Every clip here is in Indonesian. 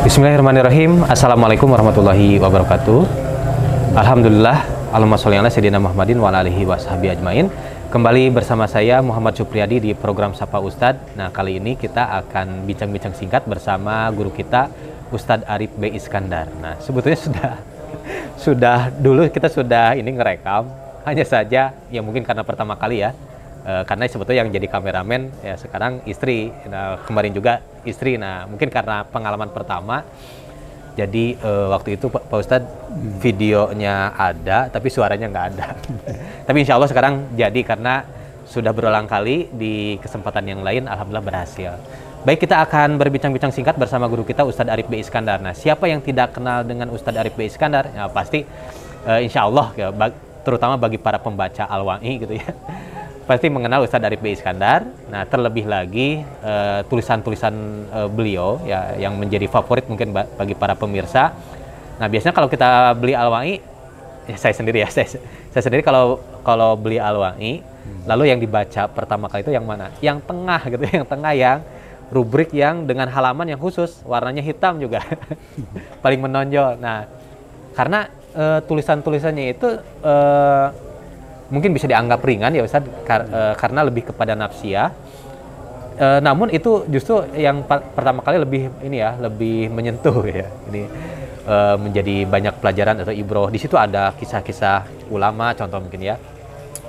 Bismillahirrahmanirrahim. Assalamualaikum warahmatullahi wabarakatuh. Alhamdulillah, Allahumma sholli ala sayyidina Muhammadin wa ala alihi washabihi ajmain. Kembali bersama saya Muhammad Supriyadi di program Sapa Ustadz. Nah, kali ini kita akan bincang-bincang singkat bersama guru kita Ustadz Arif B. Iskandar. Nah, sebetulnya sudah dulu kita sudah ini ngerekam, hanya saja ya mungkin karena pertama kali ya. Karena sebetulnya yang jadi kameramen ya sekarang istri, nah, kemarin juga istri. Nah, mungkin karena pengalaman pertama, jadi waktu itu Pak Ustadz videonya ada, tapi suaranya nggak ada. Tapi insya Allah sekarang jadi karena sudah berulang kali di kesempatan yang lain, alhamdulillah berhasil. Baik, kita akan berbincang-bincang singkat bersama guru kita Ustadz Arif B. Iskandar. Nah, siapa yang tidak kenal dengan Ustadz Arif B. Iskandar? Ya, pasti insya Allah ya, terutama bagi para pembaca Al-Wa'i gitu ya, pasti mengenal Ustadz Arif B. Iskandar. Nah, terlebih lagi tulisan-tulisan beliau ya yang menjadi favorit mungkin bagi para pemirsa. Nah, biasanya kalau kita beli Al-Wa'i, ya saya sendiri kalau beli Al-Wa'i, lalu yang dibaca pertama kali itu yang mana? Yang tengah gitu, yang tengah, yang rubrik yang dengan halaman yang khusus, warnanya hitam juga. Paling menonjol. Nah, karena tulisan-tulisannya itu mungkin bisa dianggap ringan ya Ustaz, karena lebih kepada nafsiyah. Namun itu justru yang pertama kali lebih lebih menyentuh ya. Ini menjadi banyak pelajaran atau ibroh. Di situ ada kisah-kisah ulama, contoh mungkin ya.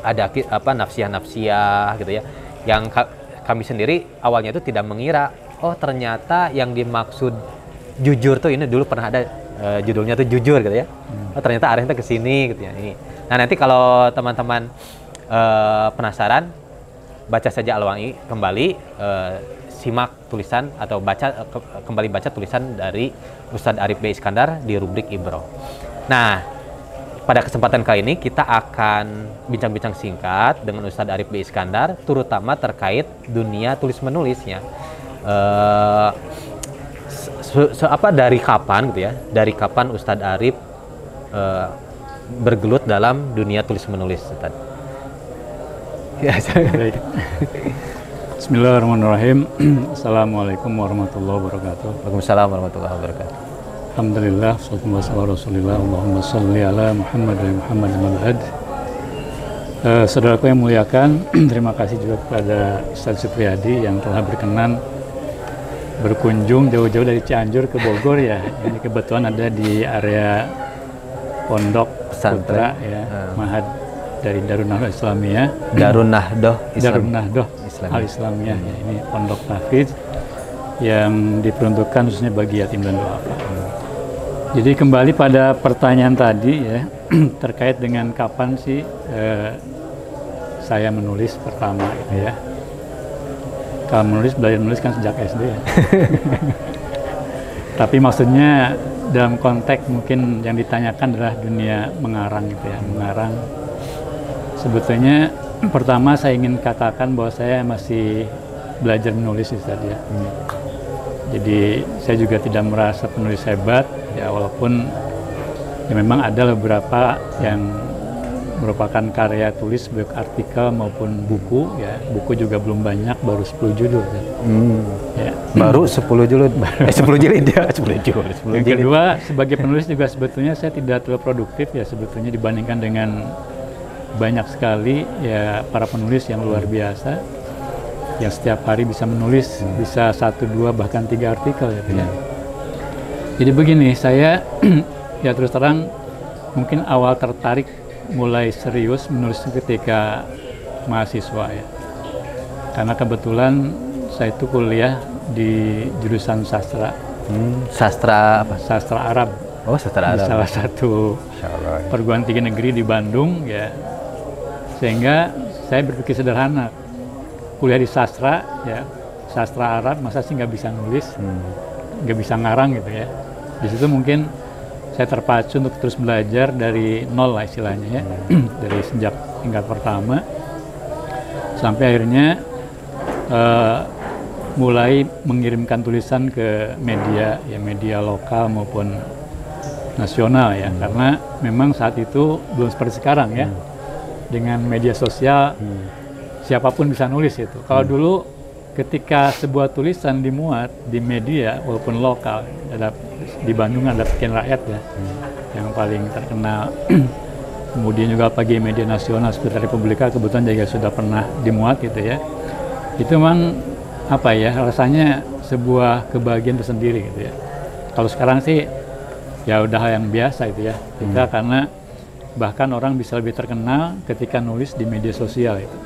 Ada nafsiyah-nafsiyah gitu ya. Yang kami sendiri awalnya itu tidak mengira, oh ternyata yang dimaksud jujur tuh ini dulu pernah ada judulnya tuh jujur gitu ya. Oh ternyata arahnya ke sini gitu ya. Ini. Nah, nanti kalau teman-teman penasaran, baca saja Al-Wa'i kembali, simak tulisan atau kembali baca tulisan dari Ustadz Arif B. Iskandar di rubrik Ibroh. Nah, pada kesempatan kali ini kita akan bincang-bincang singkat dengan Ustadz Arif B. Iskandar, terutama terkait dunia tulis-menulisnya. Dari kapan gitu ya? Dari kapan Ustadz Arif bergelut dalam dunia tulis-menulis, Ustaz? Ya, baik. Bismillahirrahmanirrahim. Assalamualaikum warahmatullahi wabarakatuh. Waalaikumsalam warahmatullahi wabarakatuh. Alhamdulillah, sallallahu alaihi wasallam, Allahumma salli ala Muhammad wa Muhammad ma'ad. Saudaraku yang muliakan, terima kasih juga kepada Ustaz Supriyadi yang telah berkenan berkunjung jauh-jauh dari Cianjur ke Bogor ya. Ini kebetulan ada di area Pondok Putra ya, Mahad dari Darun Nahdoh Islamiyah. Darun Nahdoh Al-Islamiyah ya, ini pondok tahfidz yang diperuntukkan khususnya bagi yatim dan duafa. Jadi kembali pada pertanyaan tadi ya, terkait dengan kapan sih saya menulis pertama gitu ya. Kalau belajar menulis kan sejak SD ya. Tapi maksudnya dalam konteks mungkin yang ditanyakan adalah dunia mengarang gitu ya, mengarang. Sebetulnya pertama saya ingin katakan bahwa saya masih belajar menulis Ustaz ya. Jadi saya juga tidak merasa penulis hebat ya, walaupun ya memang ada beberapa yang merupakan karya tulis baik artikel maupun buku ya. Buku juga belum banyak, baru 10 judul ya. Ya. Baru 10 judul. 10 jilid ya, 10 judul. Yang kedua, sebagai penulis juga sebetulnya saya tidak terlalu produktif ya sebetulnya dibandingkan dengan banyak sekali ya para penulis yang luar biasa yang setiap hari bisa menulis bisa 1, 2 bahkan 3 artikel ya. Jadi begini, saya ya terus terang mungkin awal tertarik mulai serius menulis ketika mahasiswa ya. Karena kebetulan saya itu kuliah di jurusan sastra. Sastra apa? Sastra Arab. Oh, sastra Arab. Di salah satu perguruan tinggi negeri di Bandung ya. Sehingga saya berpikir sederhana, kuliah di sastra ya, sastra Arab, masa sih nggak bisa nulis, nggak bisa ngarang gitu ya. Di situ mungkin saya terpacu untuk terus belajar dari nol lah istilahnya ya. Dari sejak tingkat pertama sampai akhirnya mulai mengirimkan tulisan ke media ya, media lokal maupun nasional ya. Karena memang saat itu belum seperti sekarang ya. Dengan media sosial siapapun bisa nulis itu. Kalau dulu ketika sebuah tulisan dimuat di media walaupun lokal, di Bandung ada Sekian Rakyat ya, yang paling terkenal. Kemudian juga apalagi media nasional seperti Republika kebetulan juga sudah pernah dimuat gitu ya. Itu memang apa ya, rasanya sebuah kebahagiaan tersendiri gitu ya. Kalau sekarang sih ya udah hal yang biasa itu ya. Kita karena bahkan orang bisa lebih terkenal ketika nulis di media sosial itu.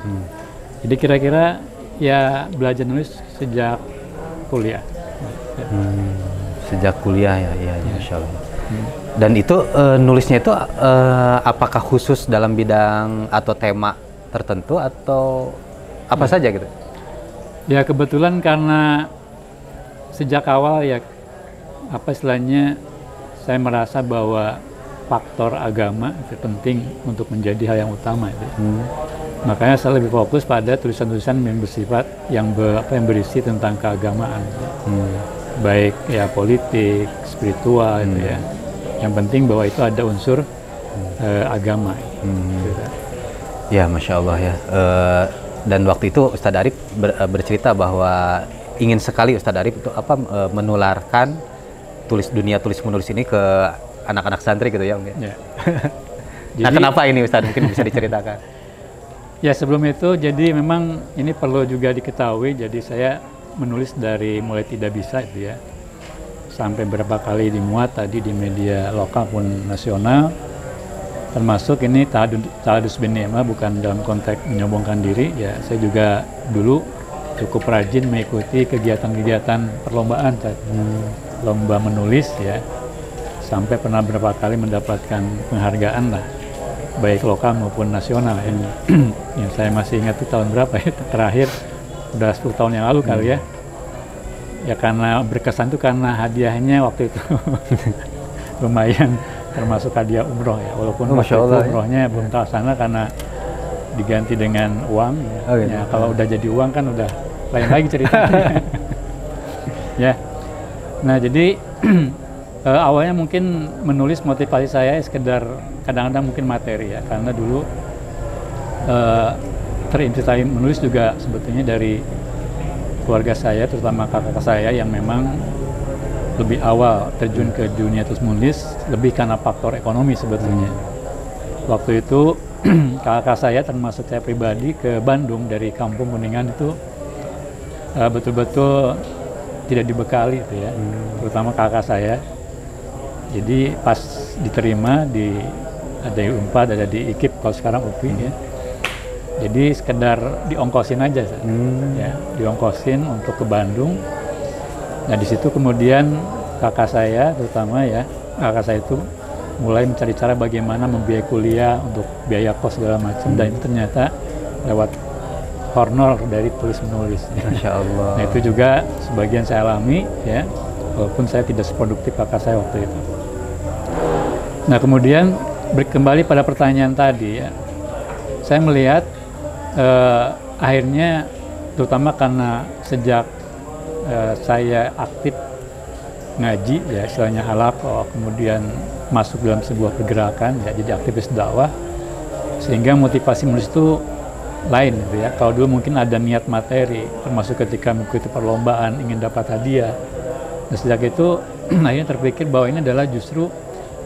Jadi kira-kira ya belajar nulis sejak kuliah. Sejak kuliah ya, Masya Allah. Dan itu nulisnya itu apakah khusus dalam bidang atau tema tertentu atau apa saja gitu? Ya kebetulan karena sejak awal ya apa istilahnya saya merasa bahwa faktor agama itu penting untuk menjadi hal yang utama itu. Makanya saya lebih fokus pada tulisan-tulisan yang bersifat yang berisi tentang keagamaan, baik ya politik, spiritual, gitu ya. Yang penting bahwa itu ada unsur agama. Gitu. Ya, Masya Allah ya. Dan waktu itu Ustadz Arif bercerita bahwa ingin sekali Ustadz Arif itu menularkan dunia tulis menulis ini ke anak-anak santri gitu ya, mungkin. Ya. Nah, kenapa ini Ustadz, mungkin bisa diceritakan? Ya sebelum itu, jadi memang ini perlu juga diketahui, jadi saya menulis dari mulai tidak bisa itu ya, sampai berapa kali dimuat tadi di media lokal pun nasional, termasuk ini Ta'adus bin Ni'mah, bukan dalam konteks menyombongkan diri, ya saya juga dulu cukup rajin mengikuti kegiatan-kegiatan perlombaan, lomba menulis ya, sampai pernah berapa kali mendapatkan penghargaan lah, baik lokal maupun nasional ya. Yang saya masih ingat itu tahun berapa ya, terakhir udah 10 tahun yang lalu kali ya. Ya karena berkesan itu karena hadiahnya waktu itu lumayan, termasuk hadiah umroh ya, walaupun waktu itu umrohnya belum terlaksana karena diganti dengan uang ya. Ya kalau udah jadi uang kan udah lain lagi ceritanya. Ya. Nah jadi awalnya mungkin menulis motivasi saya sekedar kadang-kadang mungkin materi ya, karena dulu terinspirasi menulis juga sebetulnya dari keluarga saya, terutama kakak saya yang memang lebih awal terjun ke dunia terus menulis, lebih karena faktor ekonomi sebetulnya. Waktu itu kakak saya termasuk saya pribadi ke Bandung dari kampung Kuningan itu betul-betul tidak dibekali itu ya, terutama kakak saya. Jadi pas diterima ada di UNPAD, ada di IKIP, kalau sekarang UPI ya. Jadi sekedar diongkosin aja, ya, diongkosin untuk ke Bandung. Nah di situ kemudian kakak saya, terutama ya, kakak saya itu mulai mencari cara bagaimana membiayai kuliah untuk biaya kos segala macam, dan itu ternyata lewat honor dari tulis menulis. Masya Allah. Nah itu juga sebagian saya alami ya, walaupun saya tidak seproduktif kakak saya waktu itu. Nah kemudian kembali pada pertanyaan tadi ya, saya melihat akhirnya terutama karena sejak saya aktif ngaji ya, istilahnya halaqah, kemudian masuk dalam sebuah pergerakan ya, jadi aktivis dakwah, sehingga motivasi menulis itu lain gitu ya. Kalau dulu mungkin ada niat materi, termasuk ketika mengikuti perlombaan ingin dapat hadiah. Nah, sejak itu akhirnya terpikir bahwa ini adalah justru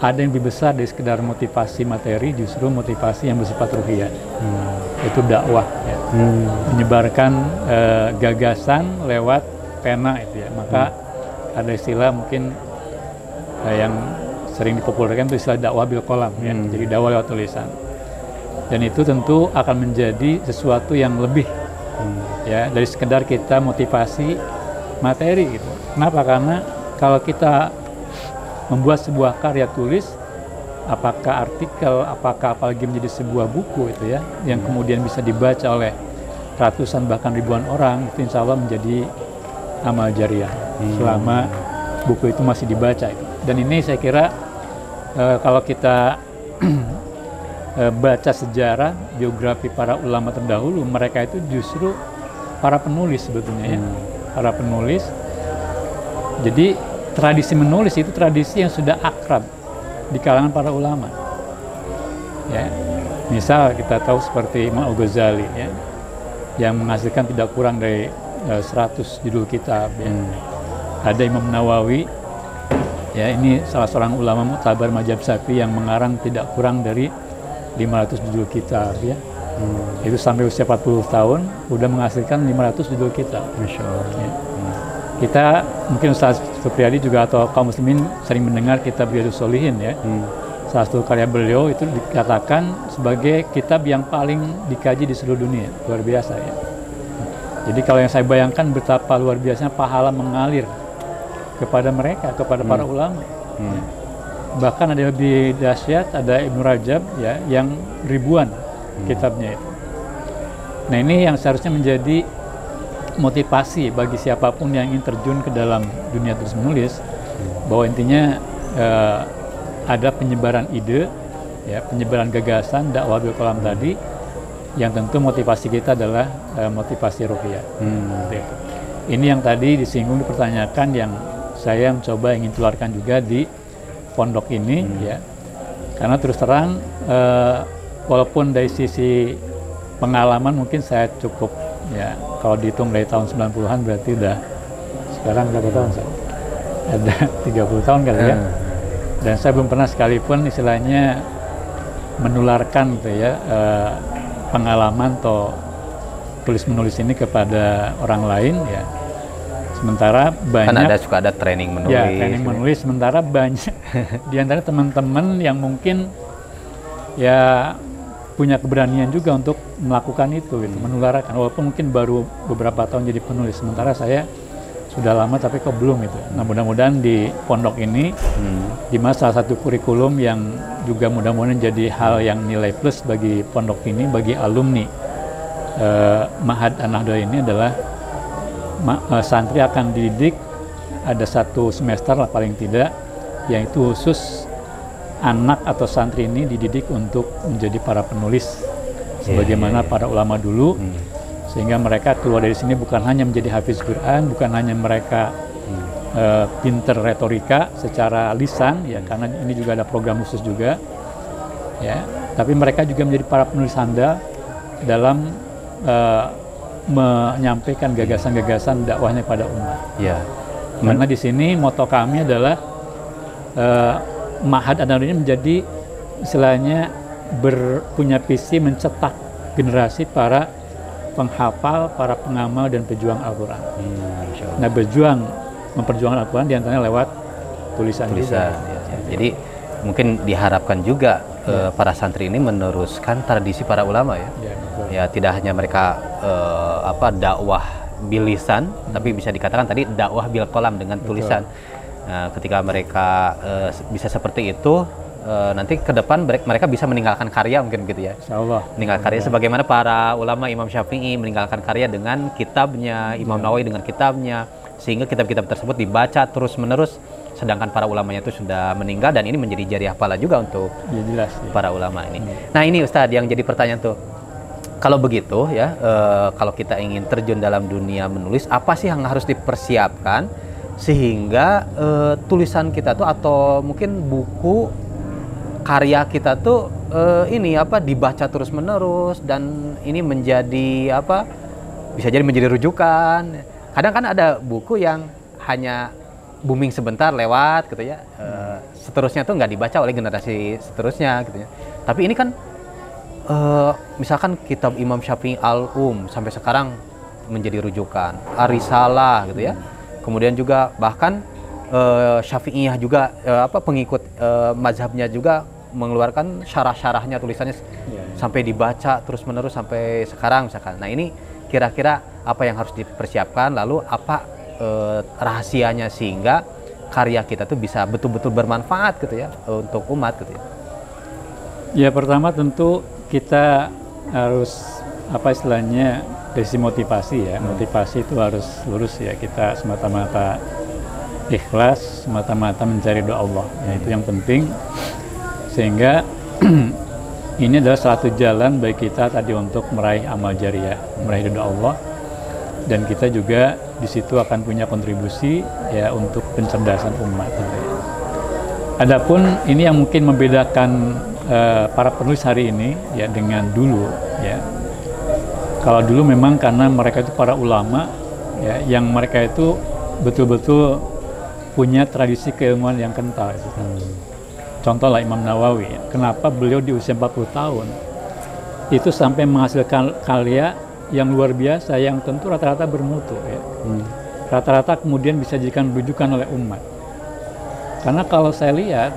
ada yang lebih besar dari sekedar motivasi materi, justru motivasi yang bersifat ruhiyah. Itu dakwah ya. Menyebarkan gagasan lewat pena itu ya. Maka ada istilah mungkin yang sering dipopulerkan itu istilah dakwah bil qalam ya. Jadi dakwah lewat tulisan. Dan itu tentu akan menjadi sesuatu yang lebih ya dari sekedar kita motivasi materi gitu. Kenapa? Karena kalau kita membuat sebuah karya tulis, apakah artikel, apakah apalagi menjadi sebuah buku itu ya, yang kemudian bisa dibaca oleh ratusan bahkan ribuan orang, itu insya Allah menjadi amal jariah selama buku itu masih dibaca itu. Dan ini saya kira kalau kita baca sejarah biografi para ulama terdahulu, mereka itu justru para penulis sebetulnya ya, para penulis. Jadi tradisi menulis itu tradisi yang sudah akrab di kalangan para ulama. Ya, misal kita tahu seperti Imam Al-Ghazali ya, yang menghasilkan tidak kurang dari 100 judul kitab ya. Ada Imam Nawawi ya, ini salah seorang ulama muktabar mazhab Syafi'i yang mengarang tidak kurang dari 500 judul kitab ya. Itu sampai usia 40 tahun udah menghasilkan 500 judul kitab. Masya Allah. Ya. Kita mungkin Ustaz Supriyadi juga atau kaum muslimin sering mendengar kitab Riyadhus Shalihin ya. Salah satu karya beliau itu dikatakan sebagai kitab yang paling dikaji di seluruh dunia. Luar biasa ya. Jadi kalau yang saya bayangkan betapa luar biasanya pahala mengalir kepada mereka, kepada para ulama. Bahkan ada yang lebih dahsyat, ada Ibnu Rajab ya, yang ribuan kitabnya itu. Nah ini yang seharusnya menjadi motivasi bagi siapapun yang ingin terjun ke dalam dunia tulis menulis, bahwa intinya ada penyebaran ide, ya, penyebaran gagasan dakwah bil qalam tadi, yang tentu motivasi kita adalah motivasi ruhiyah. Ini yang tadi disinggung, dipertanyakan, yang saya mencoba ingin tularkan juga di pondok ini, ya, karena terus terang walaupun dari sisi pengalaman mungkin saya cukup, ya, kalau dihitung dari tahun 90-an berarti udah sekarang berapa tahun saya? Ada 30 tahun kali ya. Dan saya belum pernah sekalipun istilahnya menularkan gitu ya pengalaman atau tulis menulis ini kepada orang lain ya. Sementara banyak Kan suka ada training menulis. Ya, training menulis, sementara banyak di antara teman-teman yang mungkin ya punya keberanian juga untuk melakukan itu gitu, menularkan, walaupun mungkin baru beberapa tahun jadi penulis, sementara saya sudah lama tapi kok belum itu. Nah mudah-mudahan di pondok ini di mana salah satu kurikulum yang juga mudah-mudahan jadi hal yang nilai plus bagi pondok ini, bagi alumni Ma'had An-Nahdhah ini adalah santri akan dididik ada 1 semester lah paling tidak, yaitu khusus anak atau santri ini dididik untuk menjadi para penulis sebagaimana para ulama dulu, sehingga mereka keluar dari sini bukan hanya menjadi hafiz Quran, bukan hanya mereka pinter retorika secara lisan ya, karena ini juga ada program khusus juga ya, tapi mereka juga menjadi para penulis handal dalam menyampaikan gagasan-gagasan dakwahnya pada umat. Ya. Karena di sini moto kami adalah Ma'had An-Nahdhah ini menjadi istilahnya punya visi mencetak generasi para penghafal, para pengamal dan pejuang Al-Quran. Nah, memperjuangkan Al-Quran diantaranya lewat tulisan juga. Ya. Jadi mungkin diharapkan juga para santri ini meneruskan tradisi para ulama ya. Ya, tidak hanya mereka dakwah bil lisan, tapi bisa dikatakan tadi dakwah bil qalam dengan tulisan. Nah, ketika mereka bisa seperti itu, nanti ke depan mereka bisa meninggalkan karya mungkin gitu ya. Insyaallah. Meninggalkan karya sebagaimana para ulama Imam Syafi'i meninggalkan karya dengan kitabnya, Imam Nawawi dengan kitabnya, sehingga kitab-kitab tersebut dibaca terus-menerus, sedangkan para ulamanya itu sudah meninggal, dan ini menjadi jariah pahala juga untuk para ulama ini. Nah ini Ustadz yang jadi pertanyaan tuh, kalau begitu ya, kalau kita ingin terjun dalam dunia menulis, apa sih yang harus dipersiapkan sehingga tulisan kita tuh atau mungkin buku karya kita tuh dibaca terus menerus, dan ini menjadi bisa jadi menjadi rujukan. Kadang kan ada buku yang hanya booming sebentar lewat gitu ya, seterusnya tuh nggak dibaca oleh generasi seterusnya gitu ya. Tapi ini kan misalkan kitab Imam Syafi'i sampai sekarang menjadi rujukan, Ar-Risalah gitu ya. Kemudian juga bahkan Syafi'iyah juga pengikut mazhabnya juga mengeluarkan syarah-syarahnya, tulisannya sampai dibaca terus-menerus sampai sekarang misalkan. Nah ini kira-kira apa yang harus dipersiapkan, lalu apa rahasianya sehingga karya kita tuh bisa betul-betul bermanfaat gitu ya untuk umat gitu ya. Ya pertama tentu kita harus istilahnya dari sisi motivasi ya. Motivasi itu harus lurus ya, kita semata-mata ikhlas, semata-mata mencari doa Allah ya, itu yang penting, sehingga ini adalah satu jalan bagi kita tadi untuk meraih amal jariah, meraih doa Allah, dan kita juga di situ akan punya kontribusi ya untuk pencerdasan umat. Adapun ini yang mungkin membedakan para penulis hari ini ya dengan dulu ya. Kalau dulu memang karena mereka itu para ulama ya, yang mereka itu betul-betul punya tradisi keilmuan yang kental. Contoh lah Imam Nawawi, ya. Kenapa beliau di usia 40 tahun itu sampai menghasilkan karya yang luar biasa, yang tentu rata-rata bermutu, ya. Rata-rata kemudian bisa dijadikan rujukan oleh umat. Karena kalau saya lihat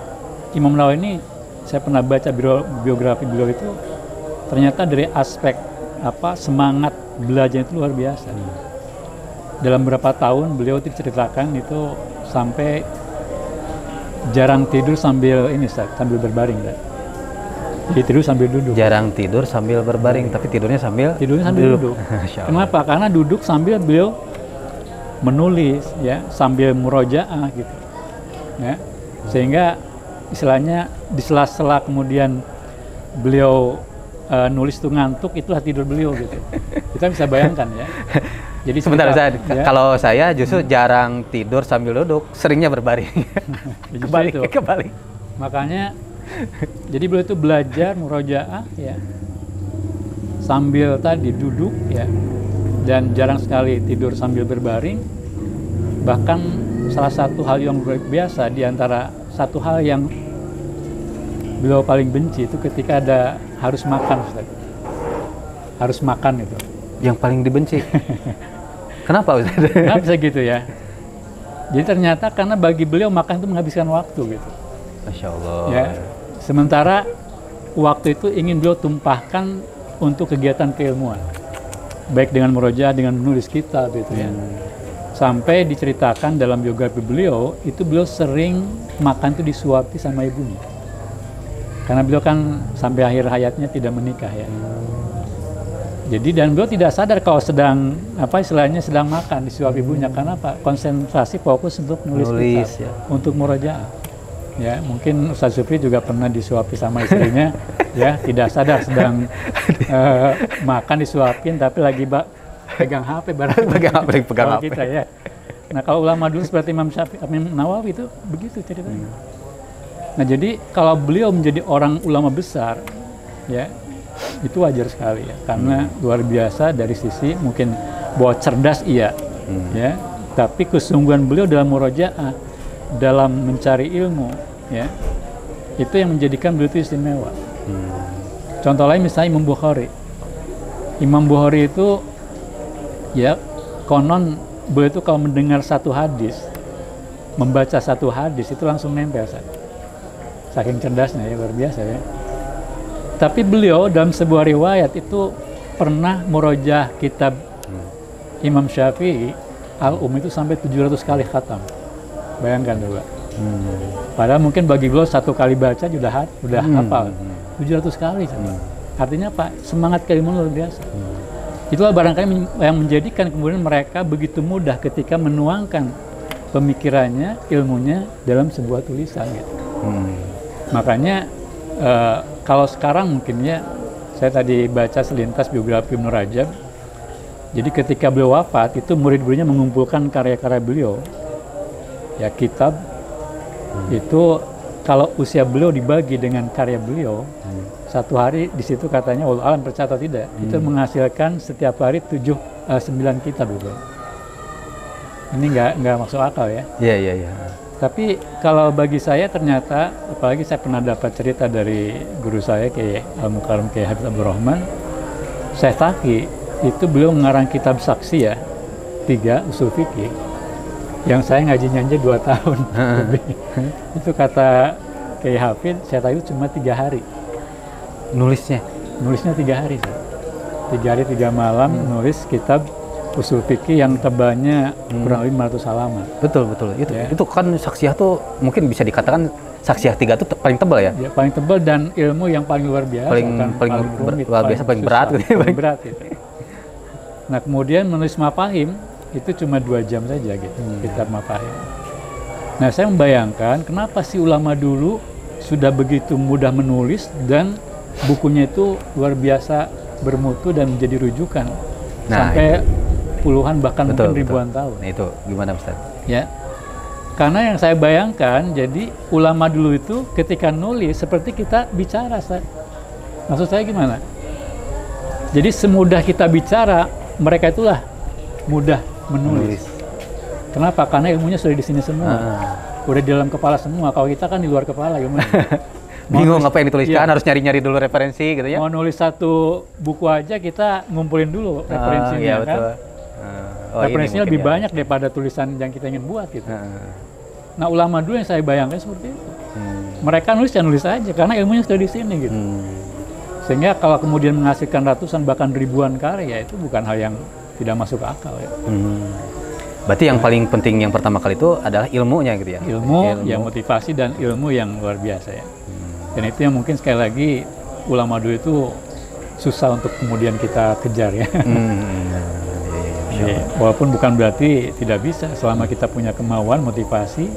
Imam Nawawi ini, saya pernah baca biografi beliau itu, ternyata dari aspek semangat belajar itu luar biasa. Dalam beberapa tahun beliau diceritakan itu sampai jarang tidur sambil sambil berbaring. Jadi tidur sambil duduk. Jarang tidur sambil berbaring, tapi tidurnya sambil duduk. Kenapa? Karena duduk sambil beliau menulis, ya, sambil murojaah gitu, ya. Sehingga istilahnya di sela-sela kemudian beliau nulis itu ngantuk, itulah tidur beliau gitu. Kita bisa bayangkan, ya. Jadi sebentar, kalau saya justru jarang tidur sambil duduk, seringnya berbaring. Kebalik. Makanya jadi beliau itu belajar murojaah, ya, sambil tadi duduk, ya, dan jarang sekali tidur sambil berbaring. Bahkan salah satu hal yang luar biasa, di antara satu hal yang beliau paling benci itu ketika harus makan, Ustaz. Harus makan itu. Yang paling dibenci. Kenapa, Ustaz? Kenapa bisa gitu, ya? Jadi ternyata karena bagi beliau makan itu menghabiskan waktu gitu. Masya Allah. Ya. Sementara waktu itu ingin beliau tumpahkan untuk kegiatan keilmuan, baik dengan murojaah, dengan menulis kitab gitu, ya. Sampai diceritakan dalam biografi beliau, itu beliau sering makan itu disuapi sama ibunya. Karena beliau kan sampai akhir hayatnya tidak menikah, ya. Jadi dan beliau tidak sadar kalau sedang sedang makan disuapi ibunya. Karena apa? Konsentrasi fokus untuk nulis kitab, ya, untuk murojaah. Ya, mungkin Ustaz Supri juga pernah disuapi sama istrinya, ya, tidak sadar sedang makan disuapin, tapi lagi pegang HP pegang HP kita, ya. Nah, kalau ulama dulu seperti Imam Nawawi itu begitu ceritanya. Nah, jadi kalau beliau menjadi orang ulama besar, ya, itu wajar sekali, ya, karena luar biasa dari sisi mungkin bahwa cerdas, iya, ya, tapi kesungguhan beliau dalam murojaah, dalam mencari ilmu, ya, itu yang menjadikan beliau itu istimewa. Contoh lain misalnya Imam Bukhari. Imam Bukhari itu, ya, konon beliau itu kalau mendengar satu hadis, membaca satu hadis itu langsung nempel, saking cerdasnya, ya, luar biasa, ya. Tapi beliau dalam sebuah riwayat itu pernah murojaah kitab Imam Syafi'i Al-Um itu sampai 700 kali khatam. Bayangkan coba. Padahal mungkin bagi beliau satu kali baca sudah hafal. 700 kali. Artinya apa? Semangat keilmuan luar biasa. Itulah barangkali yang menjadikan kemudian mereka begitu mudah ketika menuangkan pemikirannya, ilmunya dalam sebuah tulisan, gitu. Makanya kalau sekarang mungkin, ya, saya tadi baca selintas biografi Ibnu Rajab. Jadi ketika beliau wafat itu murid-muridnya mengumpulkan karya-karya beliau, ya, kitab itu kalau usia beliau dibagi dengan karya beliau, satu hari di situ katanya, wallahu alam percaya atau tidak, itu menghasilkan setiap hari 9 kitab gitu. Ini nggak masuk akal, ya. Iya. Tapi kalau bagi saya ternyata, apalagi saya pernah dapat cerita dari guru saya Kiai Al-Mukarram Kiai Habib Abdul Rahman Syekh Taqi, itu beliau mengarang kitab saksi, ya, 3 usul fikih, yang saya ngajinya aja 2 tahun lebih. Itu kata Kiai Hafid, saya tahu cuma 3 hari nulisnya 3 hari, 3 hari 3 malam nulis kitab usul fikih yang tebalnya kurang lebih 500 halaman. Betul. Itu kan saksiyah tuh mungkin bisa dikatakan saksiyah 3 tuh paling tebal, ya. Ya, paling tebal dan ilmu yang paling luar biasa, paling rumit, paling berat gitu. Nah, kemudian menulis mafahim itu cuma 2 jam saja gitu, kitab mafahim. Nah, saya membayangkan kenapa sih ulama dulu sudah begitu mudah menulis dan bukunya itu luar biasa bermutu dan menjadi rujukan sampai puluhan bahkan mungkin ribuan tahun. Nah, itu gimana, Ustaz? Ya, karena yang saya bayangkan, jadi ulama dulu itu ketika nulis seperti kita bicara, Ustaz. Maksud saya gimana? Jadi semudah kita bicara, mereka itulah mudah menulis. Kenapa? Karena ilmunya sudah di sini semua. Udah di dalam kepala semua. Kalau kita kan di luar kepala ilmunya. Bingung apa yang dituliskan, harus nyari-nyari dulu referensi gitu ya. Mau nulis satu buku aja kita ngumpulin dulu referensinya iya, kan. Referensinya lebih ya. banyak daripada tulisan yang kita ingin buat gitu. Nah, ulama dulu yang saya bayangkan seperti itu. Mereka nulis ya nulis aja karena ilmunya sudah di sini gitu. Sehingga kalau kemudian menghasilkan ratusan bahkan ribuan karya itu bukan hal yang tidak masuk akal ya. Berarti yang paling penting yang pertama kali itu adalah ilmunya gitu ya. Ilmu, ya motivasi dan ilmu yang luar biasa ya. Dan itu yang mungkin sekali lagi ulama dulu itu susah untuk kemudian kita kejar ya. Walaupun bukan berarti tidak bisa selama kita punya kemauan, motivasi,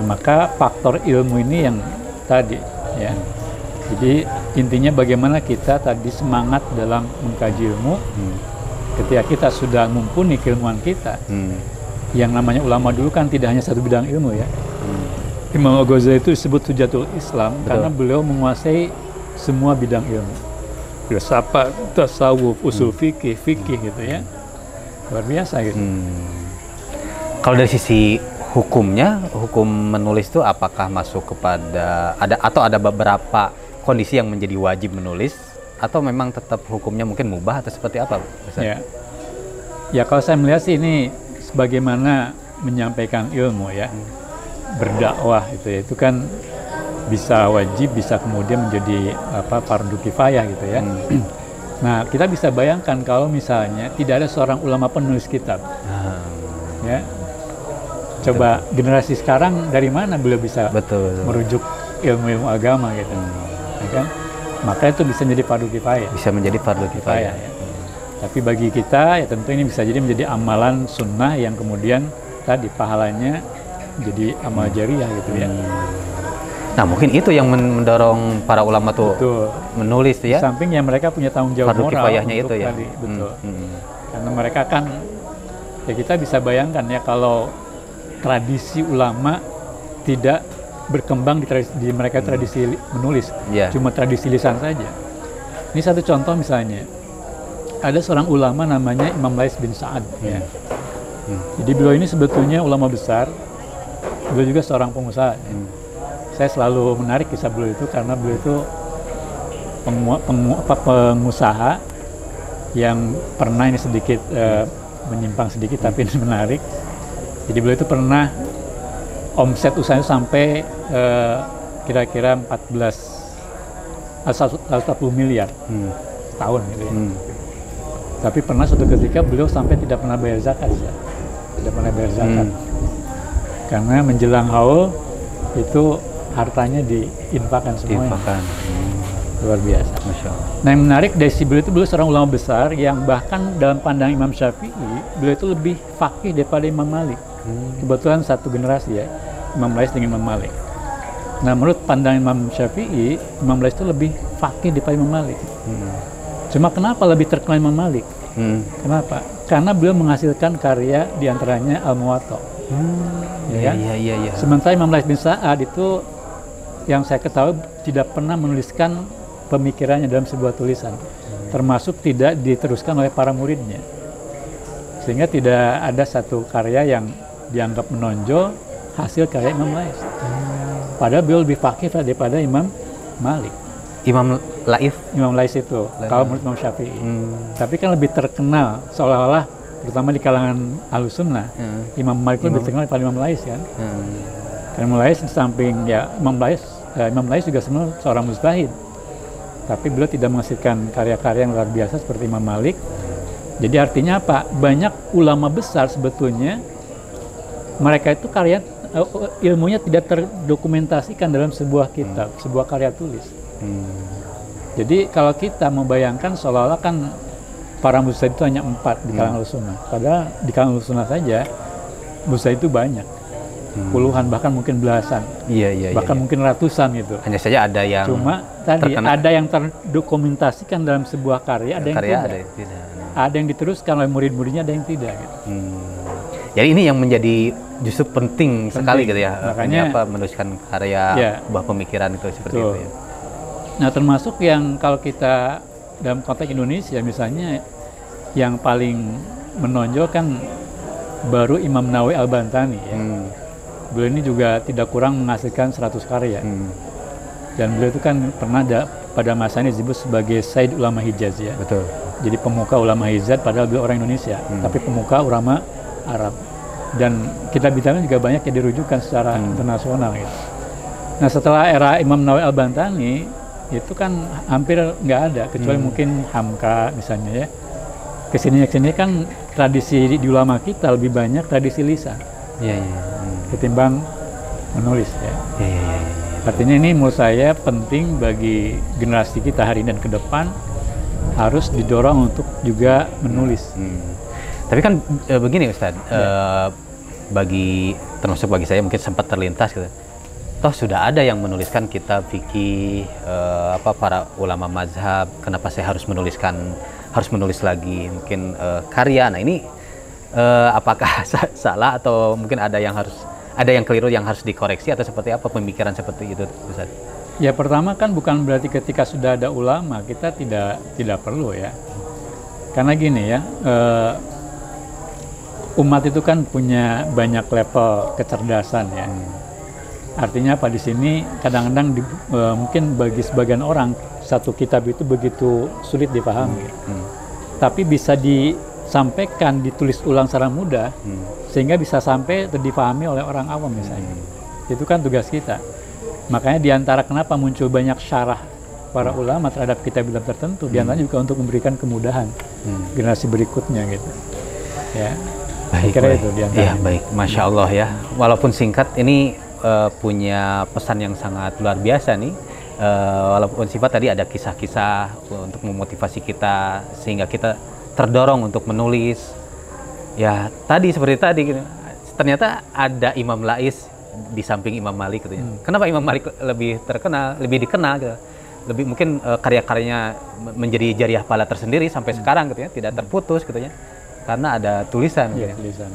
maka faktor ilmu ini yang tadi ya. Jadi intinya bagaimana kita tadi semangat dalam mengkaji ilmu. Ketika kita sudah mumpuni keilmuan kita, yang namanya ulama dulu kan tidak hanya satu bidang ilmu ya. Imam Al-Ghazali itu disebut Hujatul Islam karena beliau menguasai semua bidang ilmu. Filsafat, tasawuf, usul fikih gitu ya. Luar biasa gitu. Kalau dari sisi hukumnya, hukum menulis itu apakah masuk kepada ada beberapa kondisi yang menjadi wajib menulis? Atau memang tetap hukumnya mungkin mubah atau seperti apa? Ya kalau saya melihat sih ini sebagaimana menyampaikan ilmu ya, berdakwah itu kan bisa wajib, bisa kemudian menjadi fardu kifayah gitu ya. Nah kita bisa bayangkan kalau misalnya tidak ada seorang ulama penulis kitab, ya. Coba generasi sekarang dari mana beliau bisa merujuk ilmu-ilmu agama gitu, ya kan? Maka itu bisa menjadi fardu kifayah. Bisa menjadi fardu kifayah. Ya. Tapi bagi kita ya tentu ini bisa jadi menjadi amalan sunnah yang kemudian tadi pahalanya jadi amal jariah gitu ya. Nah mungkin itu yang mendorong para ulama tuh menulis tuh ya. Di samping yang mereka punya tanggung jawab fardu moral kifayahnya itu ya. Tadi, betul. Karena mereka kan ya kita bisa bayangkan ya kalau tradisi ulama tidak berkembang di mereka tradisi menulis, cuma tradisi lisan saja. Ini satu contoh misalnya, ada seorang ulama namanya Imam Lais bin Sa'ad. Ya. Jadi beliau ini sebetulnya ulama besar, beliau juga seorang pengusaha. Saya selalu menarik kisah beliau itu karena beliau itu pengusaha yang pernah ini sedikit menyimpang sedikit tapi ini menarik. Jadi beliau itu pernah omset usahanya sampai kira-kira 140 miliar tahun gitu ya. Tapi pernah suatu ketika beliau sampai tidak pernah bayar zakat ya. Tidak pernah bayar zakat. Karena menjelang haul itu hartanya diinfakkan semuanya. Luar biasa. Masya Allah. Nah yang menarik dari si beliau itu beliau seorang ulama besar yang bahkan dalam pandangan Imam Syafi'i beliau itu lebih faqih daripada Imam Malik. Kebetulan satu generasi ya, Imam Lais dengan Imam Malik. Nah menurut pandangan Imam Syafi'i, Imam Lais itu lebih faqih daripada Imam Malik. Cuma kenapa lebih terkenal Imam Malik? Kenapa? Karena beliau menghasilkan karya diantaranya Al-Muwatta. Ya. Sementara Imam Lais bin Sa'ad itu yang saya ketahui tidak pernah menuliskan pemikirannya dalam sebuah tulisan, termasuk tidak diteruskan oleh para muridnya. Sehingga tidak ada satu karya yang dianggap menonjol hasil karya Imam Lais. Padahal beliau lebih faqih daripada Imam Malik. Imam Lais itu, kalau menurut Imam Syafi'i. Tapi kan lebih terkenal seolah-olah, terutama di kalangan Ahlussunnah, Imam Malik lebih terkenal daripada Imam Lais kan. Karena Imam Lais di samping ya Imam Lais juga sebenarnya seorang mujtahid. Tapi beliau tidak menghasilkan karya-karya yang luar biasa seperti Imam Malik. Jadi artinya apa? Banyak ulama besar sebetulnya mereka itu ilmunya tidak terdokumentasikan dalam sebuah kitab, sebuah karya tulis. Jadi kalau kita membayangkan seolah-olah kan para mujtahid itu hanya 4 di kalangan Ahlussunnah. Padahal di kalangan Ahlussunnah saja mujtahid itu banyak. Puluhan bahkan mungkin belasan. Bahkan mungkin ratusan gitu. Hanya saja ada yang cuma tadi ada yang terdokumentasikan dalam sebuah karya, ada yang tidak. Ada yang diteruskan oleh murid-muridnya, ada yang tidak gitu. Jadi ini yang menjadi justru penting sekali gitu ya. Makanya menuliskan karya buah pemikiran itu seperti itu ya. Nah termasuk yang kalau kita dalam konteks Indonesia misalnya yang paling menonjol kan baru Imam Nawawi Al-Bantani ya. Beliau ini juga tidak kurang menghasilkan 100 karya. Dan beliau itu kan pernah pada masa ini disebut sebagai Sayyid Ulama Hijaz ya. Betul. Jadi pemuka ulama Hijaz, padahal beliau orang Indonesia, tapi pemuka ulama Arab. Dan kitab-kitabnya juga banyak yang dirujukan secara internasional gitu. Nah setelah era Imam Nawawi Al-Bantani itu kan hampir nggak ada, kecuali mungkin Hamka misalnya ya. Kesini kan tradisi di ulama kita lebih banyak tradisi lisan ketimbang menulis ya. Artinya ini menurut saya penting bagi generasi kita hari ini dan ke depan harus didorong untuk juga menulis. Tapi kan begini Ustadz, termasuk bagi saya mungkin sempat terlintas gitu. Toh sudah ada yang menuliskan kitab fikih, para ulama mazhab, kenapa saya harus menulis lagi mungkin karya. Nah ini apakah salah atau mungkin ada yang keliru yang harus dikoreksi atau seperti apa pemikiran seperti itu Ustaz? Ya pertama kan bukan berarti ketika sudah ada ulama kita tidak perlu ya. Karena gini ya, umat itu kan punya banyak level kecerdasan ya. Artinya apa di sini kadang-kadang mungkin bagi sebagian orang satu kitab itu begitu sulit dipahami. Tapi bisa disampaikan, ditulis ulang secara mudah sehingga bisa sampai dipahami oleh orang awam misalnya. Itu kan tugas kita. Makanya diantara kenapa muncul banyak syarah para ulama terhadap kitab-kitab tertentu, diantaranya juga untuk memberikan kemudahan generasi berikutnya gitu. Ya. Baik. Itu diantaranya. Ya, baik. Masya Allah ya. Walaupun singkat ini punya pesan yang sangat luar biasa nih. Walaupun sifat tadi ada kisah-kisah untuk memotivasi kita sehingga kita terdorong untuk menulis. Ya, tadi seperti tadi ternyata ada Imam Lais di samping Imam Malik katanya. Kenapa Imam Malik lebih dikenal gitu. Lebih mungkin karya-karyanya menjadi jariah pahala tersendiri sampai sekarang gitu ya, tidak terputus gitu ya. Karena ada tulisan gitu ya. Tulisan.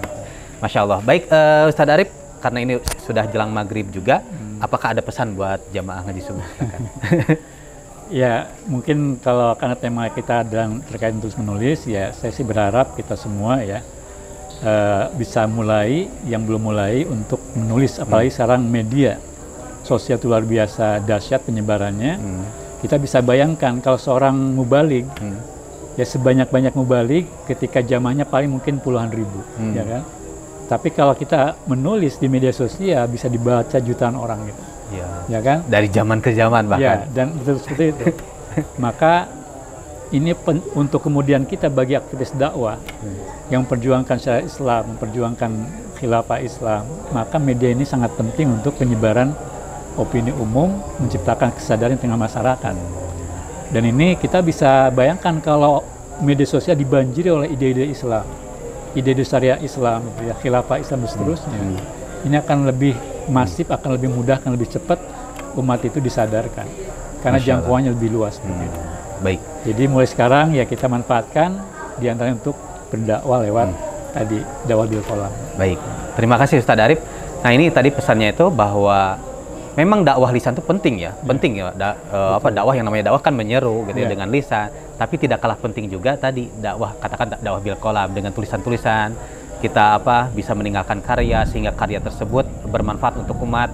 Masya Allah. Baik Ustadz Arif, karena ini sudah jelang maghrib juga, apakah ada pesan buat jamaah ngaji subuh? Ya, mungkin karena tema kita terkait menulis, ya saya sih berharap kita semua ya bisa mulai, yang belum mulai untuk menulis, apalagi sekarang media sosial itu luar biasa dahsyat penyebarannya. Kita bisa bayangkan kalau seorang mubalig, ya sebanyak-banyak mubalig ketika jamaahnya paling mungkin puluhan ribu, ya kan? Tapi kalau kita menulis di media sosial bisa dibaca jutaan orang gitu, ya kan? Dari zaman ke zaman bahkan. Ya, dan betul seperti itu. Maka ini untuk kemudian kita bagi aktivis dakwah yang memperjuangkan syariat Islam, memperjuangkan khilafah Islam, maka media ini sangat penting untuk penyebaran opini umum, menciptakan kesadaran di tengah masyarakat. Dan ini kita bisa bayangkan kalau media sosial dibanjiri oleh ide-ide Islam, ide-ide syariat Islam, ya, khilafah Islam dan seterusnya. Ini akan lebih masif, akan lebih mudah, akan lebih cepat umat itu disadarkan. Karena jangkauannya lebih luas. Baik. Jadi mulai sekarang ya kita manfaatkan diantaranya untuk berdakwah lewat tadi dakwah bil qalam. Baik. Terima kasih Ustadz Arif. Nah ini tadi pesannya itu bahwa memang dakwah lisan itu penting ya, penting ya. Dakwah yang namanya dakwah kan menyeru gitu ya dengan lisan, tapi tidak kalah penting juga tadi dakwah, katakan dakwah bil qalam dengan tulisan-tulisan kita bisa meninggalkan karya sehingga karya tersebut bermanfaat untuk umat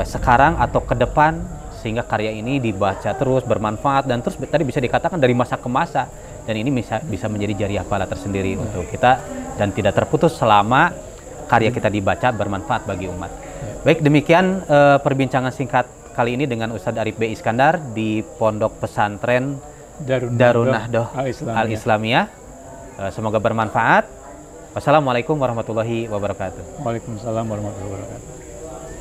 sekarang atau ke depan, sehingga karya ini dibaca terus, bermanfaat dan terus tadi bisa dikatakan dari masa ke masa, dan ini bisa menjadi jariah pahala tersendiri untuk kita dan tidak terputus selama karya kita dibaca bermanfaat bagi umat. Baik, demikian perbincangan singkat kali ini dengan Ustadz Arif B. Iskandar di Pondok Pesantren Darun Nahdoh Al-Islamiyah. Semoga bermanfaat. Wassalamualaikum warahmatullahi wabarakatuh. Waalaikumsalam warahmatullahi wabarakatuh.